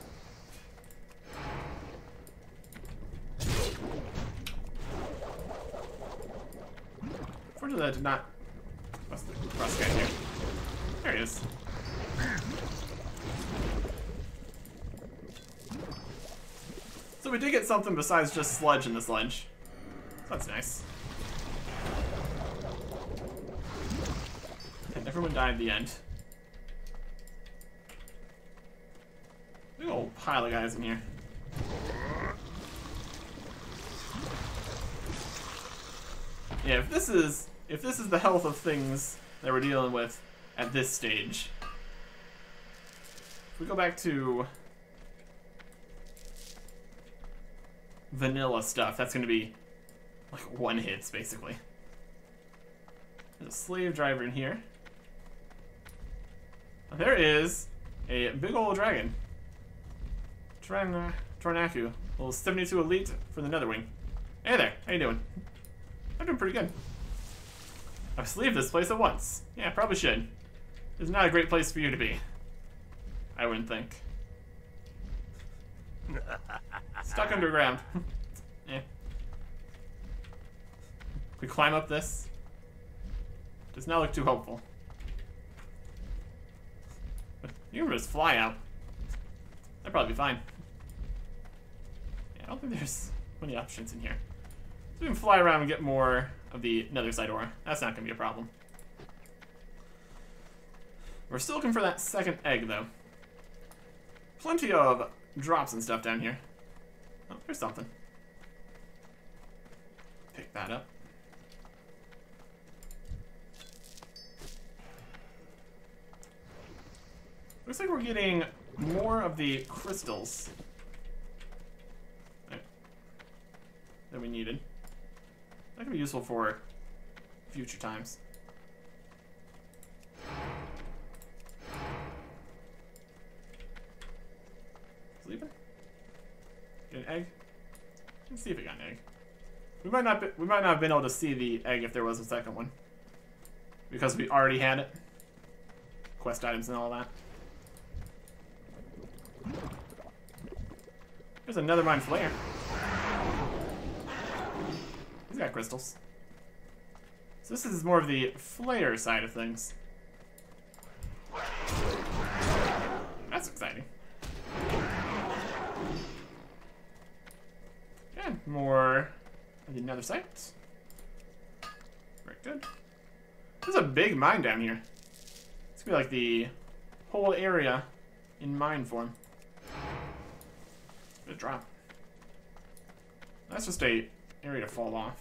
Fortunately, I did not bust the cross guy here. There he is. So we did get something besides just sludge in the sledge. So that's nice. And everyone died at the end. Big old pile of guys in here. Yeah, if this is the health of things that we're dealing with at this stage. If we go back to vanilla stuff, that's gonna be like one hits basically. There's a slave driver in here. There is a big old dragon. Tornaku, level 72 elite for the Netherwing. Hey there, how you doing? I'm doing pretty good. I must leave this place at once. Yeah, probably should. It's not a great place for you to be. I wouldn't think. Stuck underground. Yeah. We climb up this. Does not look too hopeful. You can just fly out. That'd probably be fine. Yeah, I don't think there's many options in here. So we can fly around and get more of the nether side ore. That's not going to be a problem. We're still looking for that second egg, though. Plenty of drops and stuff down here. Oh, there's something. Pick that up. Looks like we're getting more of the crystals that we needed. That could be useful for future times. Sleeping? Get an egg? Let's see if it got an egg. We might not have been able to see the egg if there was a second one, because we already had it. Quest items and all that. There's another mine flare. He's got crystals. So this is more of the flare side of things. That's exciting. And more of the nether site. Very good. There's a big mine down here. It's gonna be like the whole area in mine form. Good drop. That's just a area to fall off.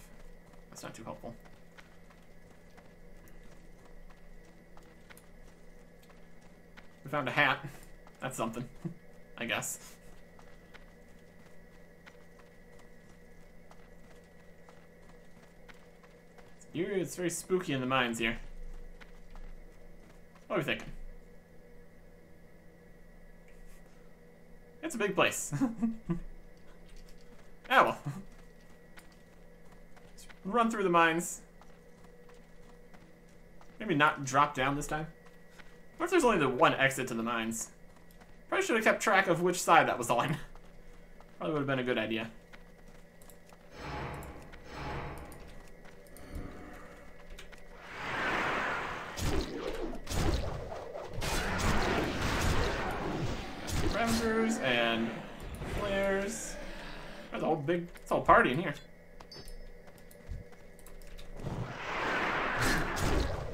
That's not too helpful. We found a hat. That's something, I guess. It's very spooky in the mines here. What are we thinking? It's a big place. Ah, well. Let's run through the mines. Maybe not drop down this time. What if there's only the one exit to the mines? Probably should have kept track of which side that was on. Probably would have been a good idea. Ravagers and flares. There's a whole big, it's a whole party in here.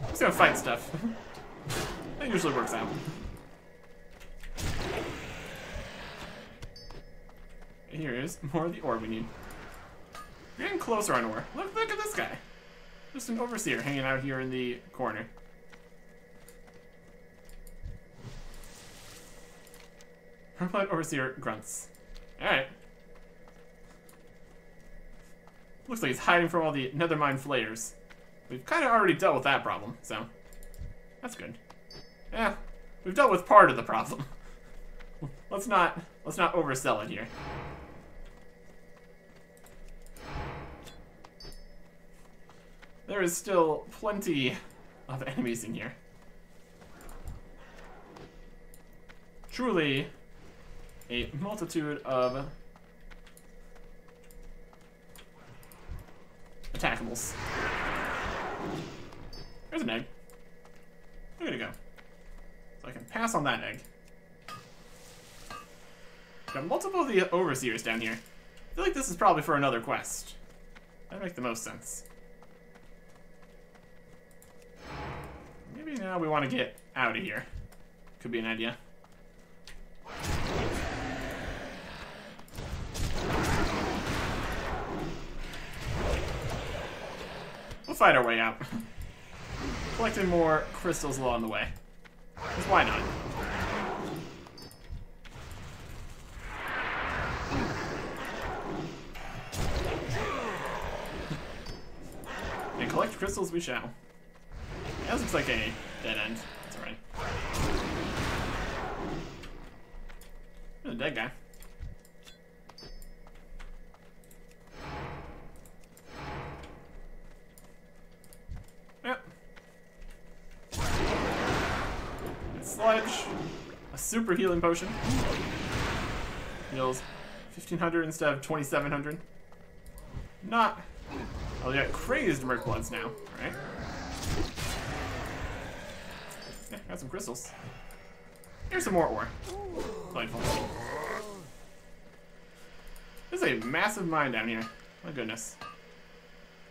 I'm just gonna fight stuff. That usually works out. Here is more of the ore we need. We're getting closer on ore. Look at this guy. Just an overseer hanging out here in the corner. Unplugged overseer grunts. Alright. Looks like he's hiding from all the nethermine flayers. We've kind of already dealt with that problem, so that's good. Yeah, we've dealt with part of the problem. Let's not oversell it here. There is still plenty of enemies in here. Truly a multitude of attackables. There's an egg. Look at it go. So I can pass on that egg. Got multiple of the overseers down here. I feel like this is probably for another quest. That'd make the most sense. Maybe now we want to get out of here. Could be an idea. We'll fight our way out. Collecting more crystals along the way. Because why not? And collect crystals we shall. Yeah, this looks like a dead end. That's alright. There's a dead guy. Yep. Sludge. A super healing potion. Heals 1500 instead of 2700. Not. Oh, we got crazed Merc Bloods now. Alright. Yeah, got some crystals. Here's some more ore. Delightful. There's a massive mine down here. My goodness.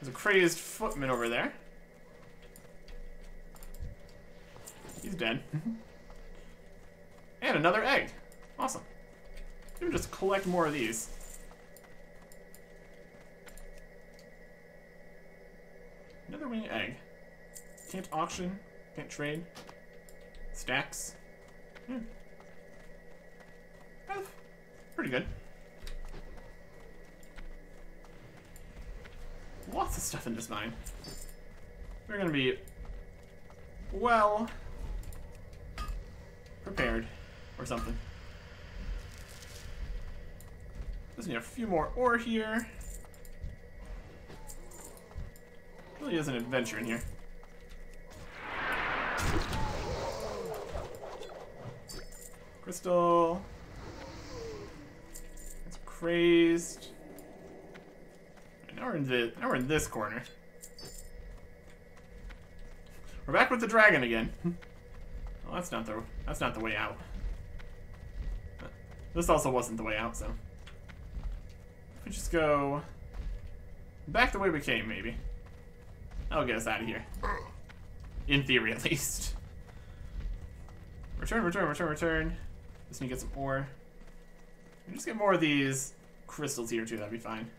There's a crazed footman over there. He's dead. And another egg. Awesome. We can just collect more of these. Another wing egg. Can't auction. Can't trade. Stacks. Pretty good. Lots of stuff in this mine. We're gonna be well prepared or something. Just need a few more ore here. Really is an adventure in here. Crystal. It's crazed. And now we're in this corner. We're back with the dragon again. Well, that's not the way out. This also wasn't the way out, so if we just go back the way we came, maybe that'll get us out of here. In theory, at least. Return, return, return, return. Just need to get some ore. And just get more of these crystals here too. That'd be fine.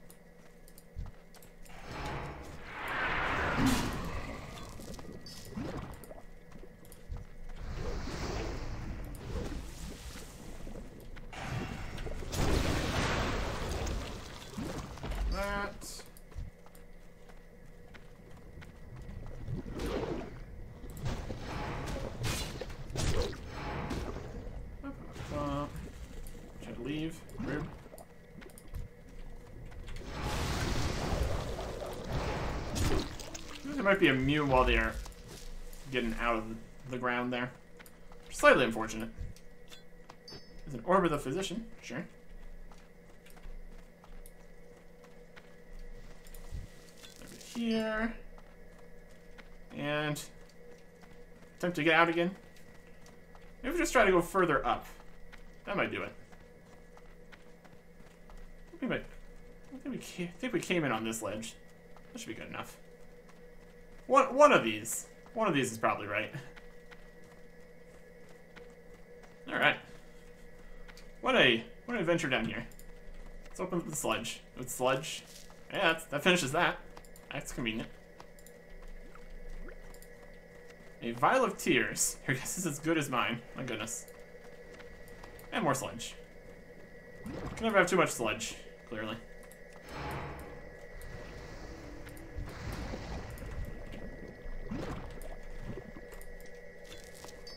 Try to leave. might be immune while they're getting out of the ground there. Slightly unfortunate. There's an orb of the physician, sure. Over here. And attempt to get out again. Maybe just try to go further up. That might do it. I think we came in on this ledge. That should be good enough. One of these. One of these is probably right. Alright. What an adventure down here. Let's open up the sludge. With sludge. Yeah, that finishes that. That's convenient. A vial of tears. Your guess is as good as mine. My goodness. And more sludge. Can never have too much sludge, clearly.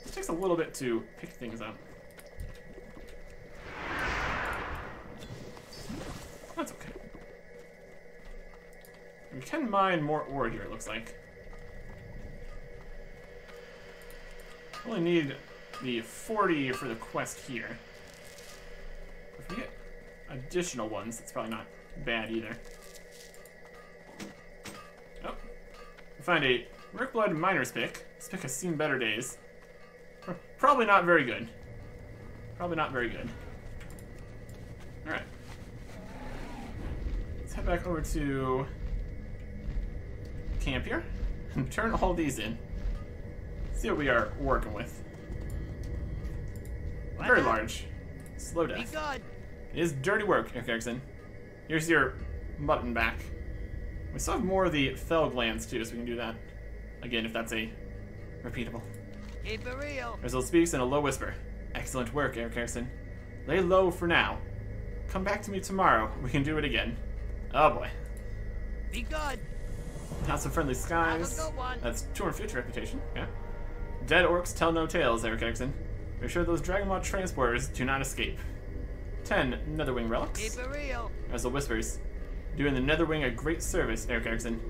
It takes a little bit to pick things up. That's okay. We can mine more ore here, it looks like. Only need the 40 for the quest here. If we get additional ones, that's probably not bad either. Oh. We find a Rickblood miner's pick. This pick has seen better days. Probably not very good. Probably not very good. Alright. Let's head back over to camp here and turn all these in. See what we are working with. Very large. Slow death. It is dirty work, Eric Erickson. Here's your mutton back. We still have more of the fell glands too, so we can do that again if that's a repeatable. Keep it real. Rizzo speaks in a low whisper. Excellent work, Eric Erickson. Lay low for now. Come back to me tomorrow. We can do it again. Oh boy. Be good. Not so friendly skies. Have a good one. That's 250 reputation. Yeah. Dead orcs tell no tales, Eric Erickson. Make sure those Dragonmaw transporters do not escape. 10 Netherwing relics. Keep it real. Rizzo whispers. Doing the Netherwing a great service, Eric Erickson.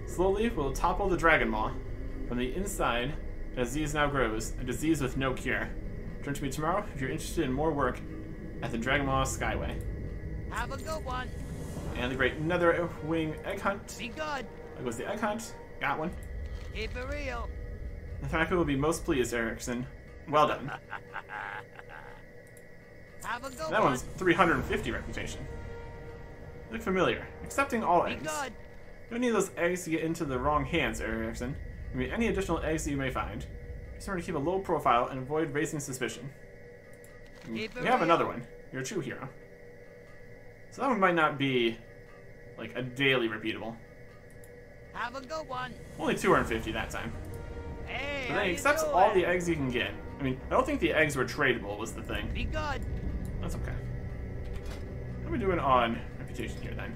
Slowly, we'll topple the Dragonmaw. From the inside, a disease now grows. A disease with no cure. Turn to me tomorrow if you're interested in more work at the Dragonmaw Skyway. Have a good one. And the great Netherwing egg hunt. Be good. There goes the egg hunt. Got one. Keep it real. The Thraka will be most pleased, Erickson. Well done. Have a good That one's 350 reputation. Look familiar. Accepting all Be eggs. good. Don't need those eggs to get into the wrong hands, Erickson. Give me any additional eggs that you may find. Just remember to keep a low profile and avoid raising suspicion. Keep it We have real. another one. You're a true hero. So that one might not be like a daily repeatable. Have a good one. Only 250 that time. Hey, But how then he you accepts doing? all the eggs you can get. I mean, I don't think the eggs were tradable was the thing. Be good. That's okay. What are we doing on reputation here then?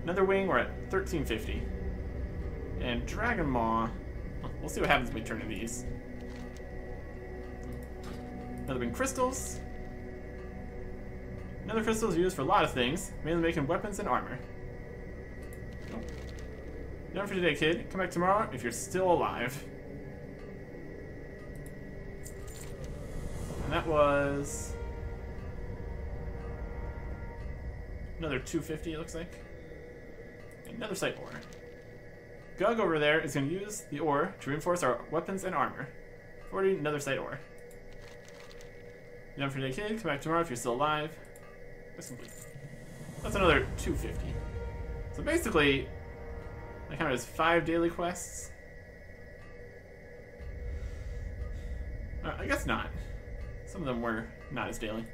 Another wing, we're at 1350. And Dragon Maw, well, we'll see what happens when we turn to these. Another wing crystals. Another crystal is used for a lot of things, mainly making weapons and armor. Nope. Done for today, kid. Come back tomorrow if you're still alive. And that was another 250, it looks like. Another site ore. Gug over there is going to use the ore to reinforce our weapons and armor. 40, another site ore. Done for today, kid. Come back tomorrow if you're still alive. That's another 250. So basically, I count it as 5 daily quests. I guess not. Some of them were not as daily.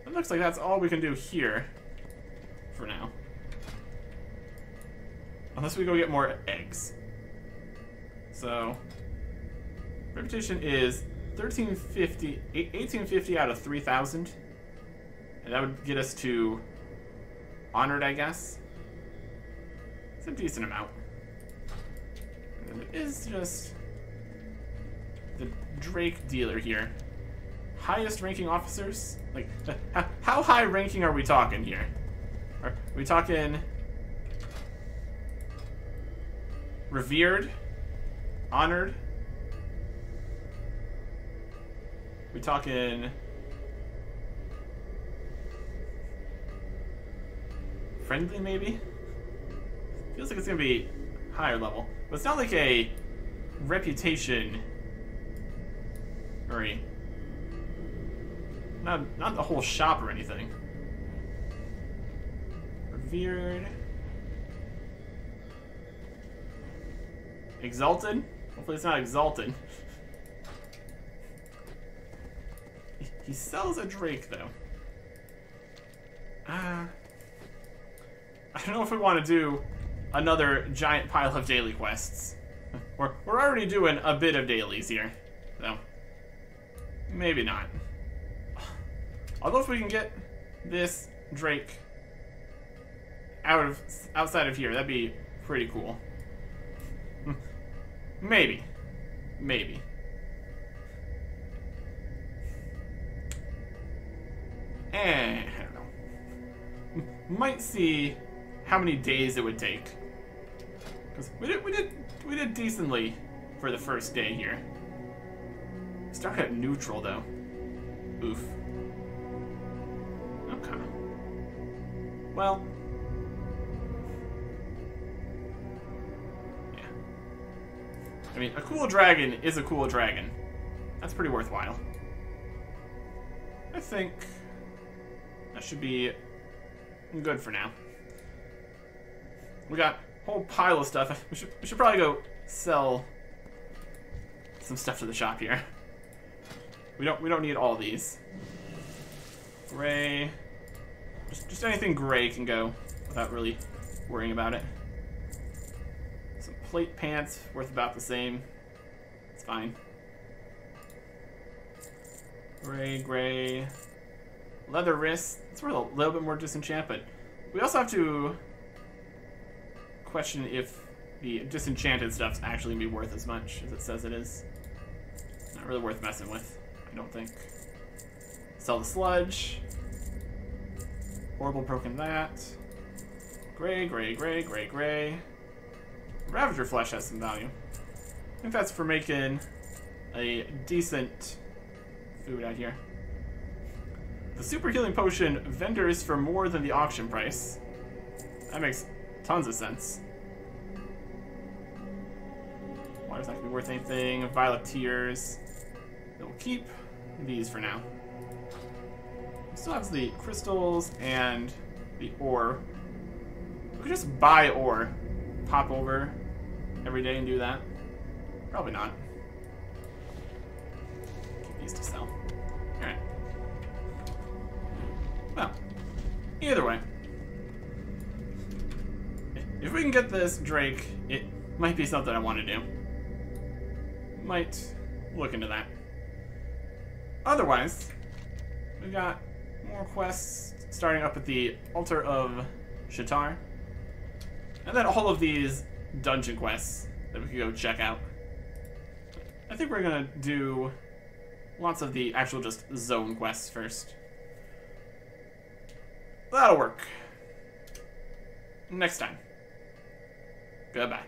It looks like that's all we can do here for now. Unless we go get more eggs. So, reputation is 1350, 1850 out of 3,000. And that would get us to honored, I guess. It's a decent amount. And it is just the Drake dealer here. Highest ranking officers? Like, how high ranking are we talking here? Are we talking revered? Honored. We talking friendly, maybe? Feels like it's gonna be higher level. But it's not like a reputation or a not the whole shop or anything. Revered. Exalted? Hopefully it's not exalted. He sells a Drake, though. I don't know if we want to do another giant pile of daily quests. We're already doing a bit of dailies here, so maybe not. Although if we can get this Drake outside of here, that'd be pretty cool. Maybe. Maybe. I don't know. Might see how many days it would take. Because we did decently for the first day here. Started at neutral though. Oof. Okay. Well. Yeah. I mean, a cool dragon is a cool dragon. That's pretty worthwhile. I think that should be good for now. We got a whole pile of stuff. We should probably go sell some stuff to the shop here. We don't need all these. Gray. Just anything gray can go without really worrying about it. Some plate pants worth about the same. It's fine. Gray. Leather wrists. It's worth a little bit more disenchant, but we also have to question if the disenchanted stuff's actually gonna be worth as much as it says it is. Not really worth messing with, I don't think. Sell the sludge. Horrible broken that. Gray. Ravager flesh has some value. I think that's for making a decent food out here. The super healing potion vendors for more than the auction price. That makes tons of sense. Water's not gonna be worth anything. Violet tears. We'll keep these for now. We still have the crystals and the ore. We could just buy ore. Pop over every day and do that. Probably not. Keep these to sell. Alright. Well, either way. If we can get this Drake, it might be something I want to do. Might look into that. Otherwise, we got more quests starting up at the Altar of Shatar. And then all of these dungeon quests that we could go check out. I think we're gonna do lots of the actual just zone quests first. That'll work. Next time. Goodbye.